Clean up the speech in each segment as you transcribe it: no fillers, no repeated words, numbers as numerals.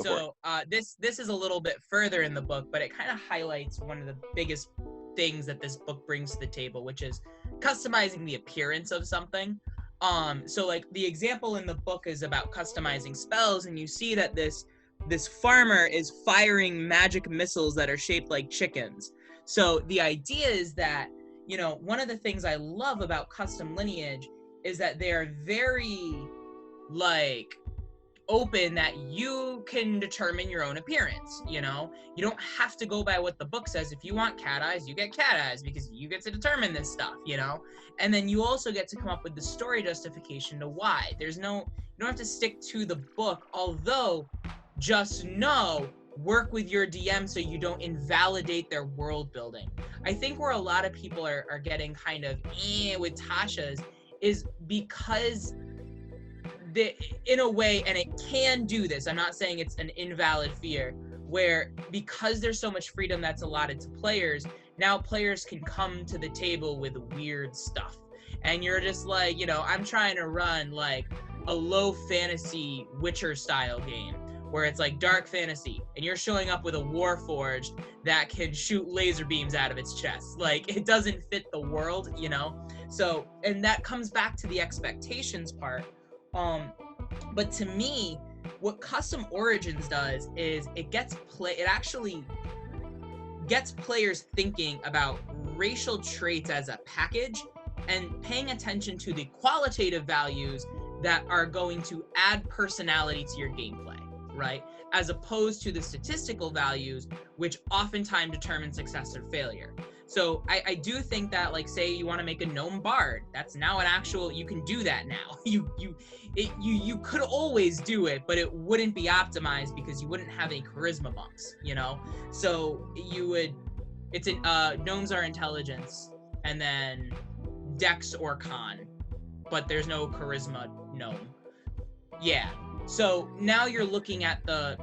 So this is a little bit further in the book, but it kind of highlights one of the biggest things that this book brings to the table, which is customizing the appearance of something. So like the example in the book is about customizing spells, and you see that this farmer is firing magic missiles that are shaped like chickens. So the idea is that, you know, one of the things I love about custom Lineage is that they are very like open, that you can determine your own appearance. You know, you don't have to go by what the book says. If you want cat eyes, you get cat eyes, because you get to determine this stuff, you know. And then you also get to come up with the story justification to why. You don't have to stick to the book, although just know, work with your DM so you don't invalidate their world building. I think where a lot of people are getting kind of with Tasha's is because in a way, and it can do this, I'm not saying it's an invalid fear, where because there's so much freedom that's allotted to players, now players can come to the table with weird stuff. And you're just like, you know, I'm trying to run like a low fantasy Witcher style game where it's like dark fantasy, and you're showing up with a Warforged that can shoot laser beams out of its chest. Like, it doesn't fit the world, you know? So, and that comes back to the expectations part. But to me, what Custom Origins does is it actually gets players thinking about racial traits as a package and paying attention to the qualitative values that are going to add personality to your gameplay, right? As opposed to the statistical values, which oftentimes determine success or failure. So I do think that, like, say you want to make a gnome bard, that's now an actual, you can do that now. You could always do it, but it wouldn't be optimized because you wouldn't have any charisma bumps, you know? So gnomes are intelligence, and then dex or con, but there's no charisma gnome. Yeah. So now you're looking at the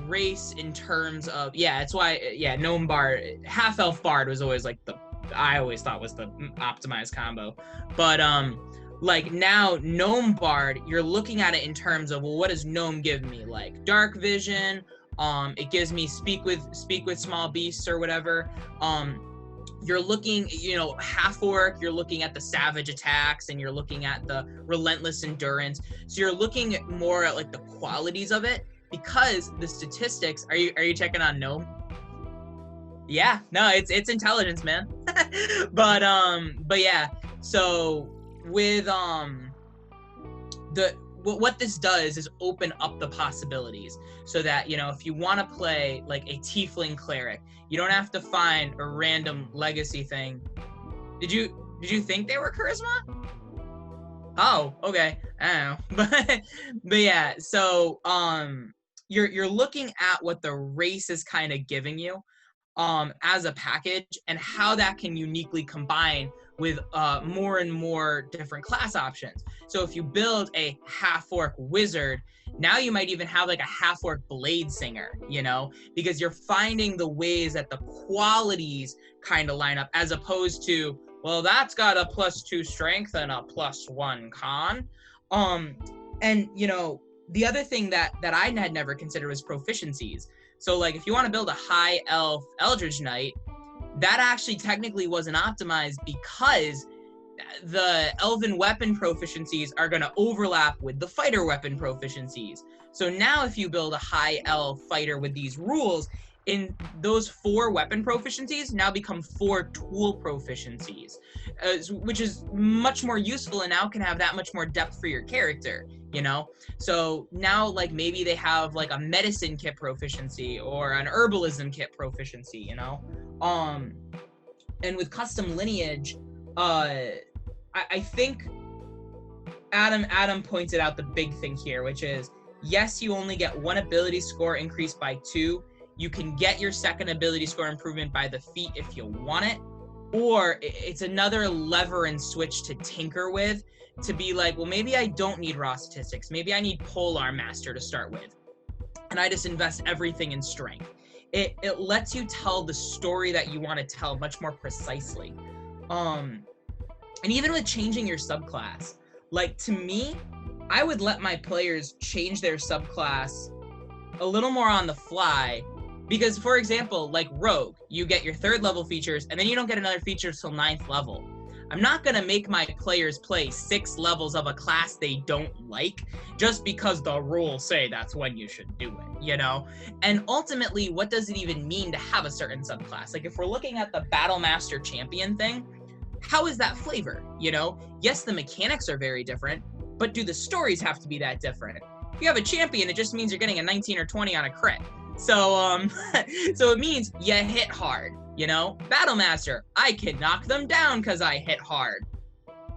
race in terms of, it's why, gnome bard, half elf bard was always like I always thought was the optimized combo. But like now gnome bard, you're looking at it in terms of, well, what does gnome give me? Like dark vision, it gives me speak with small beasts or whatever. You're looking, you know, half orc, you're looking at the savage attacks, and you're looking at the relentless endurance. So you're looking more at like the qualities of it, because the statistics, are you checking on gnome? Yeah, no, it's intelligence, man. but yeah, so with what this does is open up the possibilities, so that, you know, if you want to play like a tiefling cleric, you don't have to find a random legacy thing. Did you think they were charisma? Oh, okay. I don't know. but yeah, so you're looking at what the race is kind of giving you as a package, and how that can uniquely combine with more and more different class options. So if you build a half-orc wizard, now you might even have like a half-orc blade singer, you know, because you're finding the ways that the qualities kind of line up, as opposed to, well, that's got a +2 strength and a +1 con. And, you know, the other thing that I had never considered was proficiencies. So, like, if you want to build a high elf Eldritch Knight, that actually technically wasn't optimized because the elven weapon proficiencies are going to overlap with the fighter weapon proficiencies. So now if you build a high elf fighter with these rules, in those 4 weapon proficiencies now become 4 tool proficiencies, which is much more useful, and now can have that much more depth for your character, you know? So now, like, maybe they have like a medicine kit proficiency or an herbalism kit proficiency, you know? And with custom lineage, I think Adam pointed out the big thing here, which is, yes, you only get 1 ability score increased by 2. You can get your second ability score improvement by the feat if you want it, or it's another lever and switch to tinker with, to be like, well, maybe I don't need raw statistics. Maybe I need Polar Master to start with, and I just invest everything in strength. It lets you tell the story that you want to tell much more precisely. And even with changing your subclass, like, to me, I would let my players change their subclass a little more on the fly. Because, for example, like Rogue, you get your 3rd level features, and then you don't get another feature till 9th level. I'm not going to make my players play 6 levels of a class they don't like just because the rules say that's when you should do it, you know? And ultimately, what does it even mean to have a certain subclass? Like, if we're looking at the Battle Master Champion thing, how is that flavor, you know? Yes, the mechanics are very different, but do the stories have to be that different? If you have a champion, it just means you're getting a 19 or 20 on a crit. So, so it means you hit hard, you know? Battle Master, I can knock them down because I hit hard.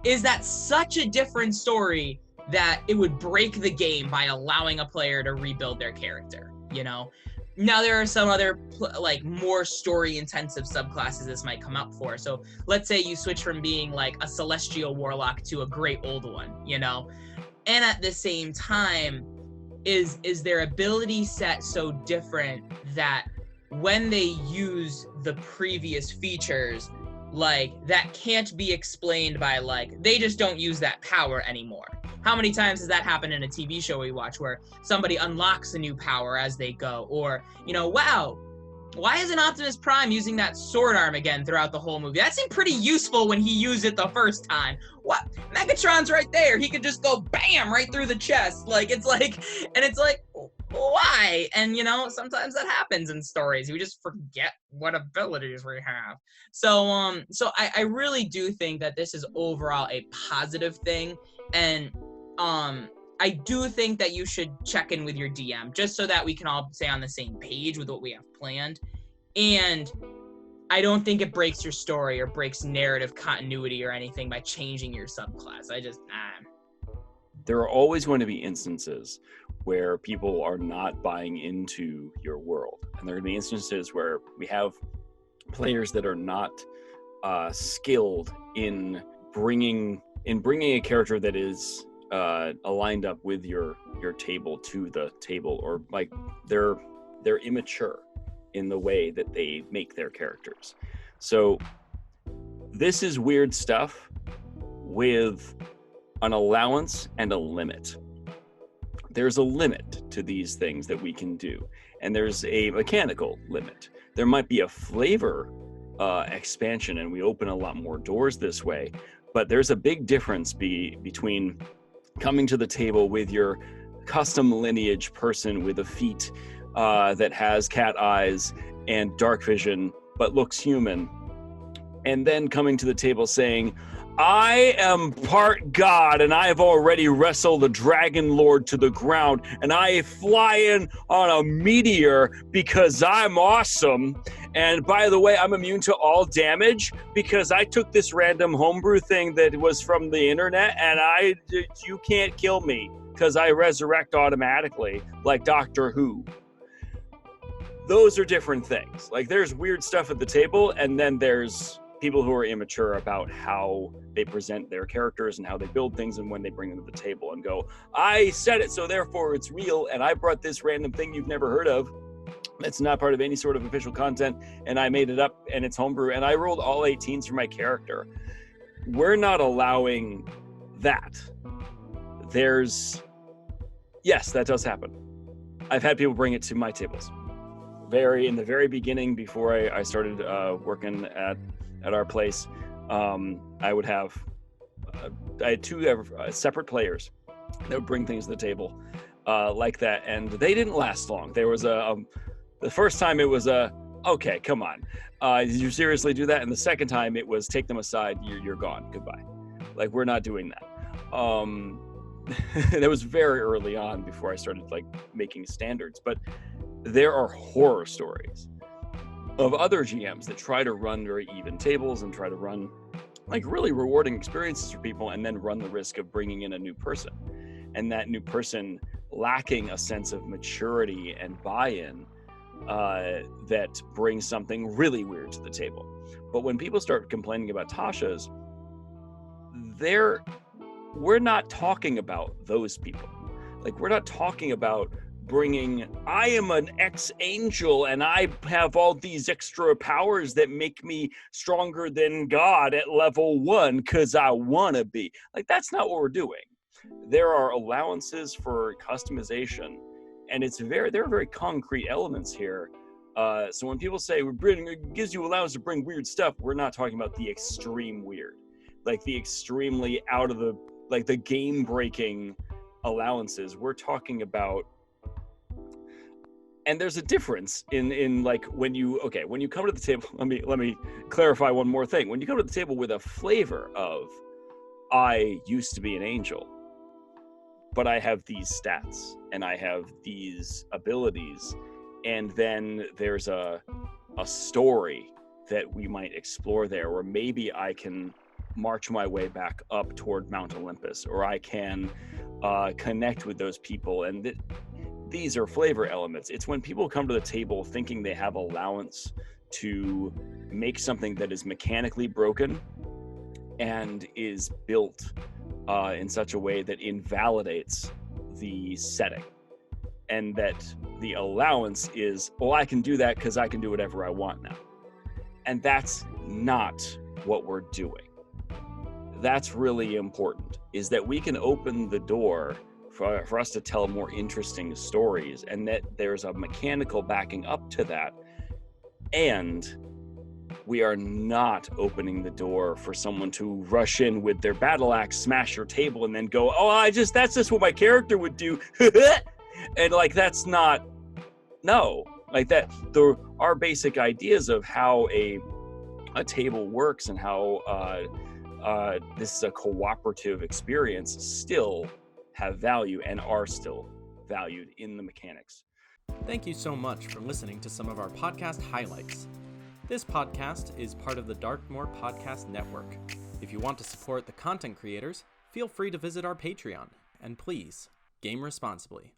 Is that such a different story that it would break the game by allowing a player to rebuild their character, you know? Now, there are some other, like, more story-intensive subclasses this might come up for. So, let's say you switch from being, like, a Celestial Warlock to a Great Old One, you know? And at the same time, is their ability set so different that when they use the previous features, like, that can't be explained by, like, they just don't use that power anymore. How many times has that happened in a TV show we watch where somebody unlocks a new power as they go? Or, you know, wow, why isn't Optimus Prime using that sword arm again throughout the whole movie? That seemed pretty useful when he used it the first time. What? Megatron's right there. He could just go bam right through the chest. Like, it's like, and it's like, why? And, you know, sometimes that happens in stories. We just forget what abilities we have. So, I really do think that this is overall a positive thing. And, I do think that you should check in with your DM just so that we can all stay on the same page with what we have planned. And I don't think it breaks your story or breaks narrative continuity or anything by changing your subclass. There are always going to be instances where people are not buying into your world. And there are going to be instances where we have players that are not skilled in bringing a character that is aligned up with your table to the table, or like they're immature in the way that they make their characters. So this is weird stuff with an allowance and a limit. There's a limit to these things that we can do, and there's a mechanical limit. There might be a flavor expansion, and we open a lot more doors this way, but there's a big difference between coming to the table with your custom lineage person with a feat that has cat eyes and dark vision but looks human, and then coming to the table saying, I am part god and I have already wrestled the dragon lord to the ground and I fly in on a meteor because I'm awesome. And by the way, I'm immune to all damage because I took this random homebrew thing that was from the internet and you can't kill me because I resurrect automatically like Doctor Who. Those are different things. Like, there's weird stuff at the table, and then there's people who are immature about how they present their characters and how they build things and when they bring them to the table and go, I said it, so therefore it's real, and I brought this random thing you've never heard of that's not part of any sort of official content, and I made it up, and it's homebrew, and I rolled all 18s for my character. We're not allowing that. Yes, that does happen. I've had people bring it to my tables. In the very beginning, before I started working at our place, I had two separate players that would bring things to the table like that, and they didn't last long. There was the first time it was okay, come on, did you seriously do that? And the second time it was take them aside, you're gone, goodbye. Like, we're not doing that. That was very early on before I started like making standards, but there are horror stories of other GMs that try to run very even tables and try to run like really rewarding experiences for people, and then run the risk of bringing in a new person, and that new person lacking a sense of maturity and buy-in that brings something really weird to the table. But when people start complaining about Tasha's, we're not talking about those people. Like, we're not talking about bringing, I am an ex-angel and I have all these extra powers that make me stronger than God at level 1 because I want to be. Like, that's not what we're doing. There are allowances for customization And there are very concrete elements here. So when people say it gives you allowance to bring weird stuff, we're not talking about the extreme weird, like the extremely out of the game breaking allowances. We're talking about, and there's a difference in like when you come to the table. Let me clarify one more thing. When you come to the table with a flavor of, I used to be an angel, but I have these stats and I have these abilities, and then there's a story that we might explore there, or maybe I can march my way back up toward Mount Olympus, or I can connect with those people. And these are flavor elements. It's when people come to the table thinking they have allowance to make something that is mechanically broken and is built in such a way that invalidates the setting, and that the allowance is, well, I can do that because I can do whatever I want now. And that's not what we're doing. That's really important, is that we can open the door for us to tell more interesting stories, and that there's a mechanical backing up to that. And we are not opening the door for someone to rush in with their battle axe, smash your table, and then go, oh, that's just what my character would do. And like, that's not, no, like that. Our basic ideas of how a table works and how this is a cooperative experience still have value and are still valued in the mechanics. Thank you so much for listening to some of our podcast highlights. This podcast is part of the Darkmoor Podcast Network. If you want to support the content creators, feel free to visit our Patreon. And please, game responsibly.